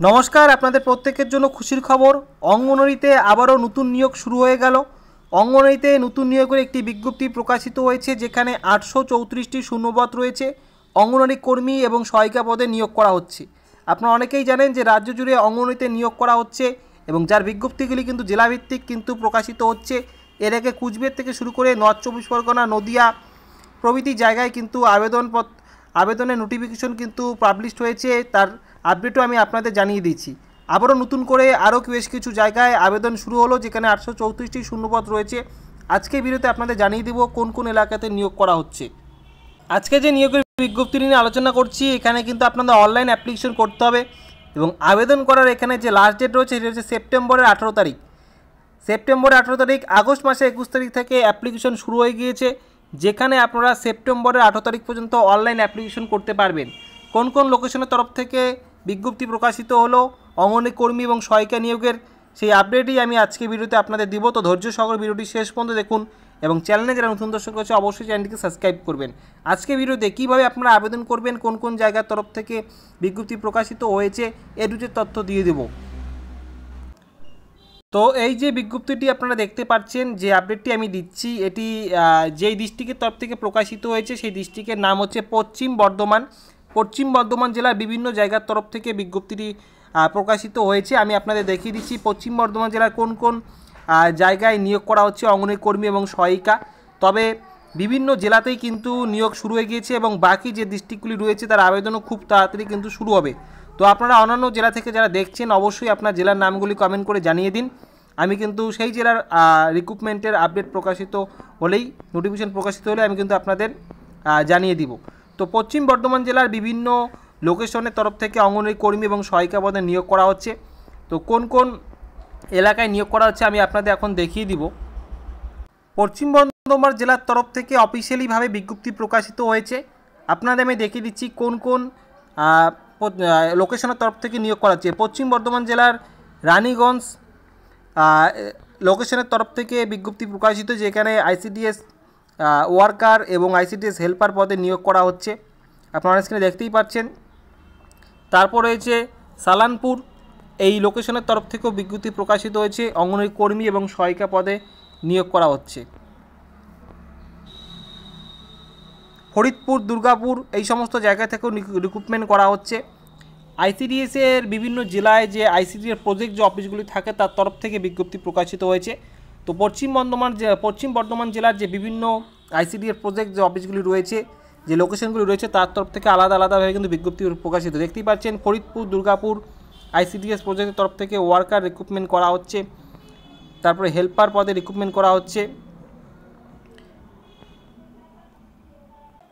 নমস্কার, আপনাদের প্রত্যেকের জন্য খুশির খবর। অঙ্গনওয়াড়িতে আবারও নতুন নিয়োগ শুরু হয়ে গেল। অঙ্গনওয়াড়িতে নতুন নিয়োগের একটি বিজ্ঞপ্তি প্রকাশিত হয়েছে, যেখানে 834টি শূন্যপদ রয়েছে। অঙ্গনওয়াড়ি কর্মী এবং সহায়িকা পদে নিয়োগ করা হচ্ছে। আপনারা অনেকেই জানেন যে রাজ্য জুড়ে অঙ্গনওয়াড়িতে নিয়োগ করা হচ্ছে এবং যার বিজ্ঞপ্তিগুলি কিন্তু জেলাভিত্তিক কিন্তু প্রকাশিত হচ্ছে। এর আগে কুচবিহার থেকে শুরু করে নর্থ চব্বিশ পরগনা, নদিয়া প্রভৃতি জায়গায় কিন্তু আবেদনের নোটিফিকেশন কিন্তু পাবলিশড হয়েছে। তার আপডেটও আমি আপনাদের জানিয়ে দিচ্ছি। আবারও নতুন করে আরও বেশ কিছু জায়গায় আবেদন শুরু হলো, যেখানে 834টি শূন্যপদ রয়েছে। আজকে ভিডিওতে আপনাদের জানিয়ে দেব কোন কোন এলাকাতে নিয়োগ করা হচ্ছে। আজকে যে নিয়োগের বিজ্ঞপ্তি নিয়ে আলোচনা করছি, এখানে কিন্তু আপনাদের অনলাইন অ্যাপ্লিকেশন করতে হবে এবং আবেদন করার এখানে যে লাস্ট ডেট রয়েছে সেটা হচ্ছে সেপ্টেম্বরের 18 তারিখ। সেপ্টেম্বরের 18 তারিখ, আগস্ট মাসে 21 তারিখ থেকে অ্যাপ্লিকেশন শুরু হয়ে গিয়েছে, যেখানে আপনারা সেপ্টেম্বরের 18 তারিখ পর্যন্ত অনলাইন অ্যাপ্লিকেশন করতে পারবেন। কোন কোন লোকেশনের তরফ থেকে বিজ্ঞপ্তি প্রকাশিত হলো অঙ্গনওয়াড়ি কর্মী এবং সহায়িকা নিয়োগের, সেই আপডেটই আমি আজকে ভিডিওতে আপনাদের দিব। তো ধৈর্য সহকারে ভিডিওটি শেষ পর্যন্ত দেখুন এবং চ্যানেলে যারা নতুন দর্শক আছে অবশ্যই চ্যানেলটিকে সাবস্ক্রাইব করবেন। আজকে ভিডিওতে কীভাবে আপনারা আবেদন করবেন, কোন কোন জায়গার তরফ থেকে বিজ্ঞপ্তি প্রকাশিত হয়েছে, এ দুটির তথ্য দিয়ে দেব। তো এই যে বিজ্ঞপ্তিটি আপনারা দেখতে পাচ্ছেন, যে আপডেটটি আমি দিচ্ছি, এটি যেই ডিস্ট্রিক্টের তরফ থেকে প্রকাশিত হয়েছে সেই ডিস্ট্রিক্টের নাম হচ্ছে পশ্চিম বর্ধমান। পশ্চিম বর্ধমান জেলার বিভিন্ন জায়গার তরফ থেকে বিজ্ঞপ্তিটি প্রকাশিত হয়েছে। আমি আপনাদের দেখিয়ে দিচ্ছি পশ্চিম বর্ধমান জেলার কোন কোন জায়গায় নিয়োগ করা হচ্ছে অঙ্গনওয়াড়ি কর্মী এবং সহায়িকা। তবে বিভিন্ন জেলাতেই কিন্তু নিয়োগ শুরু হয়ে গিয়েছে এবং বাকি যে ডিস্ট্রিক্টগুলি রয়েছে তার আবেদনও খুব তাড়াতাড়ি কিন্তু শুরু হবে। তো আপনারা অন্যান্য জেলা থেকে যারা দেখছেন অবশ্যই আপনার জেলার নামগুলি কমেন্ট করে জানিয়ে দিন। আমি কিন্তু সেই জেলার রিক্রুটমেন্টের আপডেট প্রকাশিত হলেই, নোটিফিকেশন প্রকাশিত হলে আমি কিন্তু আপনাদের জানিয়ে দিব। তো পশ্চিম বর্ধমান জেলার বিভিন্ন লোকেশনের তরফ থেকে অঙ্গনওয়াড়ি কর্মী এবং সহায়িকা পদে নিয়োগ করা হচ্ছে। তো কোন কোন এলাকায় নিয়োগ করা হচ্ছে আমি আপনাদের এখন দেখিয়ে দিব। পশ্চিম বর্ধমান জেলার তরফ থেকে অফিসিয়ালিভাবে বিজ্ঞপ্তি প্রকাশিত হয়েছে। আপনাদের আমি দেখিয়ে দিচ্ছি কোন কোন লোকেশনের তরফ থেকে নিয়োগ করা হচ্ছে। পশ্চিম বর্ধমান জেলার রানীগঞ্জ লোকেশনের তরফ থেকে বিজ্ঞপ্তি প্রকাশিত, যেখানে আইসিডিএস ওয়ার্কার এবং আইসিডিএস হেল্পার পদে নিয়োগ করা হচ্ছে, আপনারা স্ক্রিনে দেখতেই পাচ্ছেন। তারপর রয়েছে সালানপুর, এই লোকেশনের তরফ থেকেও বিজ্ঞপ্তি প্রকাশিত হয়েছে, অঙ্গনওয়াড়ি কর্মী এবং সহায়িকা পদে নিয়োগ করা হচ্ছে। ফরিদপুর, দুর্গাপুর এই সমস্ত জায়গা থেকেও রিক্রুটমেন্ট করা হচ্ছে। আইসিডিএসের বিভিন্ন জেলায় যে আইসিডিএস প্রজেক্ট যে অফিসগুলি থাকে তার তরফ থেকে বিজ্ঞপ্তি প্রকাশিত হয়েছে। তো পশ্চিম বর্ধমান জেলার যে বিভিন্ন আইসিডিএস প্রজেক্ট যে অফিসগুলি রয়েছে, যে লোকেশনগুলি রয়েছে তার তরফ থেকে আলাদা আলাদাভাবে কিন্তু বিজ্ঞপ্তি প্রকাশিত। দেখতেই পাচ্ছেন ফরিদপুর, দুর্গাপুর আইসিডিএস প্রজেক্টের তরফ থেকে ওয়ার্কার রিক্রুটমেন্ট করা হচ্ছে, তারপরে হেল্পার পদে রিক্রুটমেন্ট করা হচ্ছে।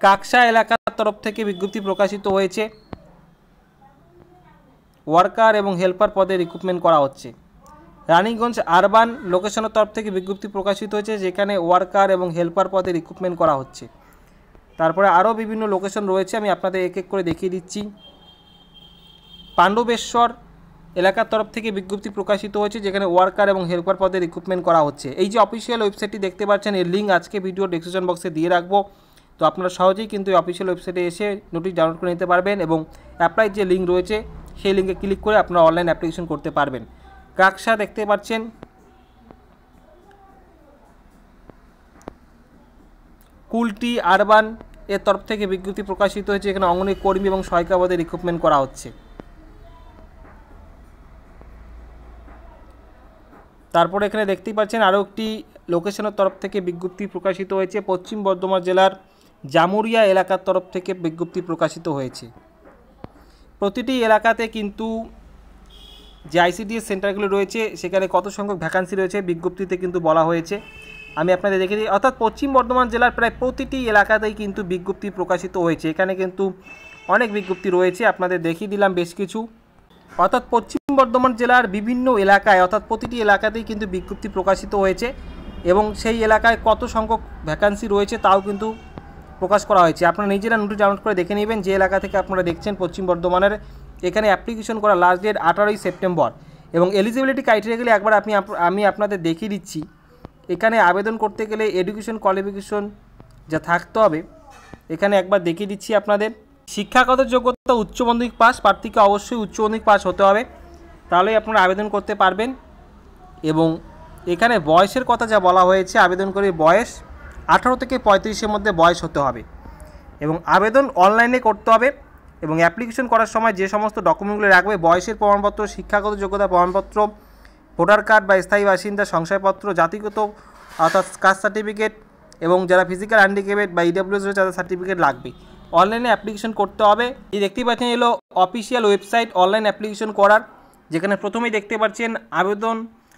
কাকসা এলাকার তরফ থেকে বিজ্ঞপ্তি প্রকাশিত হয়েছে, ওয়ার্কার এবং হেল্পার পদে রিক্রুটমেন্ট করা হচ্ছে। রানীগঞ্জ আরবান লোকেশনের তরফ থেকে বিজ্ঞপ্তি প্রকাশিত হয়েছে, যেখানে ওয়ার্কার এবং হেল্পার পদে রিক্রুটমেন্ট করা হচ্ছে। তারপরে আরও বিভিন্ন লোকেশন রয়েছে, আমি আপনাদের এক এক করে দেখিয়ে দিচ্ছি। পাণ্ডবেশ্বর এলাকার তরফ থেকে বিজ্ঞপ্তি প্রকাশিত হয়েছে, যেখানে ওয়ার্কার এবং হেল্পার পদে রিক্রুটমেন্ট করা হচ্ছে। এই যে অফিসিয়াল ওয়েবসাইটটি দেখতে পাচ্ছেন, এর লিঙ্ক আজকে ভিডিও ডেসক্রিপশন বক্সে দিয়ে রাখবো। তো আপনারা সহজেই কিন্তু এই অফিসিয়াল ওয়েবসাইটে এসে নোটিশ ডাউনলোড করে নিতে পারবেন এবং অ্যাপ্লাই যে লিঙ্ক রয়েছে সেই লিঙ্কে ক্লিক করে আপনারা অনলাইন অ্যাপ্লিকেশন করতে পারবেন। কাকসা দেখতে পাচ্ছেন, কুলটি আরবান এর তরফ থেকে বিজ্ঞপ্তি প্রকাশিত হয়েছে, এখানে অঙ্গনওয়াড়ি কর্মী এবং সহায়িকা পদে রিক্রুটমেন্ট করা হচ্ছে। তারপরে এখানে দেখতেই পাচ্ছেন আরও একটি লোকেশনের তরফ থেকে বিজ্ঞপ্তি প্রকাশিত হয়েছে, পশ্চিম বর্ধমান জেলার জামুরিয়া এলাকার তরফ থেকে বিজ্ঞপ্তি প্রকাশিত হয়েছে। প্রতিটি এলাকাতে কিন্তু যে আইসিডিএস সেন্টারগুলো রয়েছে সেখানে কত সংখ্যক ভ্যাকান্সি রয়েছে বিজ্ঞপ্তিতে কিন্তু বলা হয়েছে। আমি আপনাদের দেখে দিই, অর্থাৎ পশ্চিম বর্ধমান জেলার প্রায় প্রতিটি এলাকাতেই কিন্তু বিজ্ঞপ্তি প্রকাশিত হয়েছে। এখানে কিন্তু অনেক বিজ্ঞপ্তি রয়েছে, আপনাদের দেখিয়ে দিলাম বেশ কিছু। অর্থাৎ পশ্চিম বর্ধমান জেলার বিভিন্ন এলাকায়, অর্থাৎ প্রতিটি এলাকাতেই কিন্তু বিজ্ঞপ্তি প্রকাশিত হয়েছে এবং সেই এলাকায় কত সংখ্যক ভ্যাকান্সি রয়েছে তাও কিন্তু প্রকাশ করা হয়েছে। আপনারা নিজেরা নোটিশ ডাউনলোড করে দেখে নেবেন যে এলাকা থেকে আপনারা দেখছেন পশ্চিম বর্ধমানের। এখানে অ্যাপ্লিকেশন করা লাস্ট ডেট 18 সেপ্টেম্বর এবং এলিজিবিলিটি ক্রাইটেরিয়াগুলি একবার আমি আপনাদের দেখিয়ে দিচ্ছি। এখানে আবেদন করতে গেলে এডুকেশন কোয়ালিফিকেশন যা থাকতে হবে এখানে একবার দেখিয়ে দিচ্ছি আপনাদের। শিক্ষাগত যোগ্যতা উচ্চ মাধ্যমিক পাস, প্রার্থীকে অবশ্যই উচ্চ মাধ্যমিক পাস হতে হবে, তাহলেই আপনারা আবেদন করতে পারবেন। এবং এখানে বয়সের কথা যা বলা হয়েছে, আবেদনকারীর বয়স 18 থেকে 35-এর মধ্যে বয়স হতে হবে এবং আবেদন অনলাইনে করতে হবে। এবং অ্যাপ্লিকেশন করার সময় যে সমস্ত ডকুমেন্টগুলো রাখবে, বয়সের প্রমাণপত্র, শিক্ষাগত যোগ্যতা প্রমাণপত্র, ভোটার কার্ড বা স্থায়ী বাসিন্দা শংসাপত্র, জাতিগত অর্থাৎ কাস্ট সার্টিফিকেট, এবং যারা ফিজিক্যাল হ্যান্ডিক্যাপেড বা ইডাব্লিউএস রয়েছে তাদের সার্টিফিকেট লাগবে। অনলাইনে অ্যাপ্লিকেশন করতে হবে। এই দেখতেই পাচ্ছেন এলো অফিসিয়াল ওয়েবসাইট অনলাইন অ্যাপ্লিকেশন করার, যেখানে প্রথমেই দেখতে পাচ্ছেন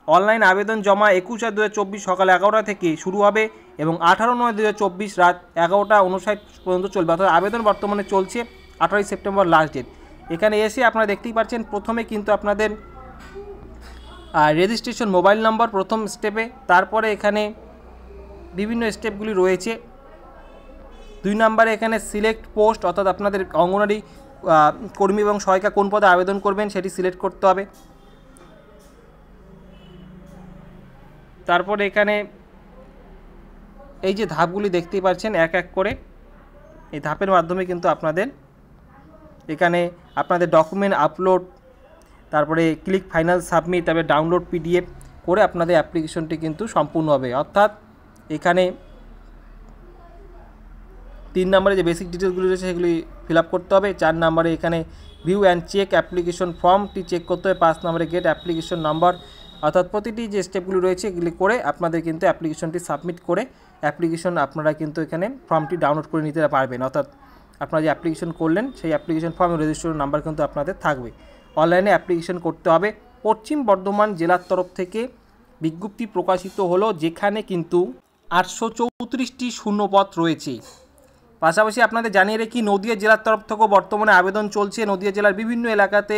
অনলাইন আবেদন জমা 21/2024 সকাল 11টা থেকে শুরু হবে এবং 18/9/2024 রাত 11:59 পর্যন্ত চলবে। অর্থাৎ আবেদন বর্তমানে চলছে, 18 সেপ্টেম্বর লাস্ট ডেট। এখানে এসে আপনারা দেখতেই পাচ্ছেন প্রথমে কিন্তু আপনাদের রেজিস্ট্রেশন মোবাইল নম্বর প্রথম স্টেপে, তারপরে এখানে বিভিন্ন স্টেপগুলি রয়েছে। 2 নম্বরে এখানে সিলেক্ট পোস্ট, অর্থাৎ আপনাদের অঙ্গনওয়াড়ি কর্মী এবং সহায়িকা কোন পদে আবেদন করবেন সেটি সিলেক্ট করতে হবে। তারপরে এখানে এই যে ধাপগুলি দেখতেই পাচ্ছেন এক এক করে, এই ধাপের মাধ্যমে কিন্তু আপনাদের এখানে আপনাদের ডকুমেন্ট আপলোড, তারপরে ক্লিক ফাইনাল সাবমিট, তারপরে ডাউনলোড পিডিএফ করে আপনাদের অ্যাপ্লিকেশনটি কিন্তু সম্পূর্ণ হবে। অর্থাৎ এখানে 3 নম্বরে যে বেসিক ডিটেলসগুলি রয়েছে সেগুলি ফিল আপ করতে হবে। 4 নম্বরে এখানে ভিউ অ্যান্ড চেক অ্যাপ্লিকেশন ফর্মটি চেক করতে হবে। 5 নম্বরে গেট অ্যাপ্লিকেশন নাম্বার, অর্থাৎ প্রতিটি যে স্টেপগুলি রয়েছে এগুলি করে আপনাদের কিন্তু অ্যাপ্লিকেশনটি সাবমিট করে আপনারা কিন্তু এখানে ফর্মটি ডাউনলোড করে নিতে পারবেন। অর্থাৎ আপনারা যে অ্যাপ্লিকেশন করলেন সেই অ্যাপ্লিকেশন ফর্ম রেজিস্ট্রেশন নাম্বার কিন্তু আপনাদের থাকবে। অনলাইনে অ্যাপ্লিকেশন করতে হবে। পশ্চিম বর্ধমান জেলার তরফ থেকে বিজ্ঞপ্তি প্রকাশিত হলো, যেখানে কিন্তু 834টি শূন্যপদ রয়েছে। পাশাপাশি আপনাদের জানিয়ে রাখি, নদিয়া জেলার তরফ থেকেও বর্তমানে আবেদন চলছে। নদিয়া জেলার বিভিন্ন এলাকাতে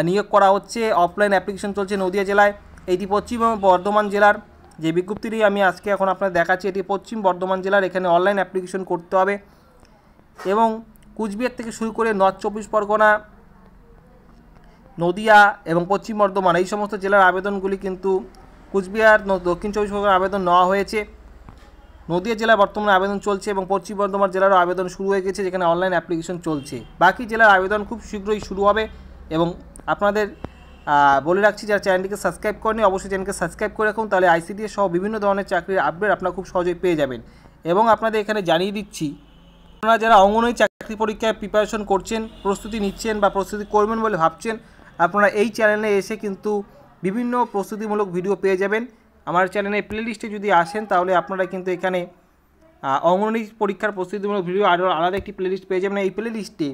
নিয়োগ করা হচ্ছে, অফলাইন অ্যাপ্লিকেশন চলছে নদিয়া জেলায়। এটি পশ্চিম বর্ধমান জেলার যে বিজ্ঞপ্তিটি আমি আজকে এখন আপনাদের দেখাচ্ছি, এটি পশ্চিম বর্ধমান জেলার। এখানে অনলাইন অ্যাপ্লিকেশন করতে হবে এবং কুচবিহার থেকে শুরু করে নর্থ 24 পরগনা, নদিয়া এবং পশ্চিম বর্ধমান এই সমস্ত জেলার আবেদনগুলি কিন্তু কুচবিহার, দক্ষিণ 24 পরগনার আবেদন নেওয়া হয়েছে। নদিয়া জেলায় বর্তমানে আবেদন চলছে এবং পশ্চিম বর্ধমান জেলারও আবেদন শুরু হয়ে গেছে, যেখানে অনলাইন অ্যাপ্লিকেশন চলছে। বাকি জেলার আবেদন খুব শীঘ্রই শুরু হবে। এবং আপনাদের বলে রাখছি, যারা চ্যানেলটিকে সাবস্ক্রাইব করেনি অবশ্যই চ্যানেলকে সাবস্ক্রাইব করে রাখুন, তাহলে আইসিডিএস সহ বিভিন্ন ধরনের চাকরির আপডেট আপনারা খুব সহজেই পেয়ে যাবেন। এবং আপনাদের এখানে জানিয়ে দিচ্ছি, আপনারা যারা অঙ্গনওয়াড়ি চাকরি পরীক্ষায় প্রিপারেশন করছেন, প্রস্তুতি নিচ্ছেন বা প্রস্তুতি করবেন বলে ভাবছেন, আপনারা এই চ্যানেলে এসে কিন্তু বিভিন্ন প্রস্তুতিমূলক ভিডিও পেয়ে যাবেন। আমার চ্যানেলে প্লেলিস্টে যদি আসেন তাহলে আপনারা কিন্তু এখানে অঙ্গনওয়াড়ি পরীক্ষার প্রস্তুতিমূলক ভিডিও আরও আলাদা একটি প্লেলিস্ট পেয়ে যাবেন। এই প্লেলিস্টে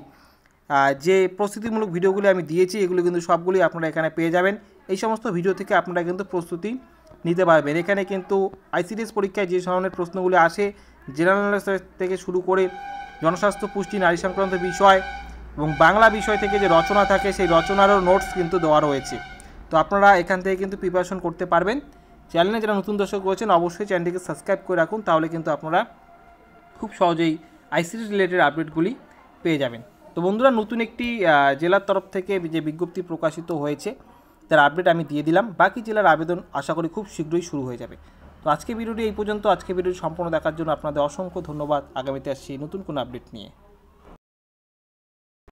যে প্রস্তুতিমূলক ভিডিওগুলি আমি দিয়েছি এগুলো কিন্তু সবগুলি আপনারা এখানে পেয়ে যাবেন। এই সমস্ত ভিডিও থেকে আপনারা কিন্তু প্রস্তুতি নিতে পারবেন। এখানে কিন্তু আইসিডিএস পরীক্ষায় যে ধরনের প্রশ্নগুলি আসে, জেনারেল নলেজ থেকে শুরু করে জনস্বাস্থ্য, পুষ্টি, নারী সংক্রান্ত বিষয় এবং বাংলা বিষয় থেকে যে রচনা থাকে সেই রচনারও নোটস কিন্তু দেওয়া রয়েছে। তো আপনারা এখান থেকে কিন্তু প্রিপারেশন করতে পারবেন। চ্যানেলে যারা নতুন দর্শক রয়েছেন অবশ্যই চ্যানেলটিকে সাবস্ক্রাইব করে রাখুন, তাহলে কিন্তু আপনারা খুব সহজেই আইসিডি রিলেটেড আপডেটগুলি পেয়ে যাবেন। তো বন্ধুরা, নতুন একটি জেলার তরফ থেকে যে বিজ্ঞপ্তি প্রকাশিত হয়েছে তার আপডেট আমি দিয়ে দিলাম। বাকি জেলার আবেদন আশা করি খুব শীঘ্রই শুরু হয়ে যাবে। তো আজকে ভিডিওটি এই পর্যন্ত। আজকে ভিডিওটি সম্পূর্ণ দেখার জন্য আপনাদের অসংখ্য ধন্যবাদ। আগামীতে আসছি নতুন কোনো আপডেট নিয়ে।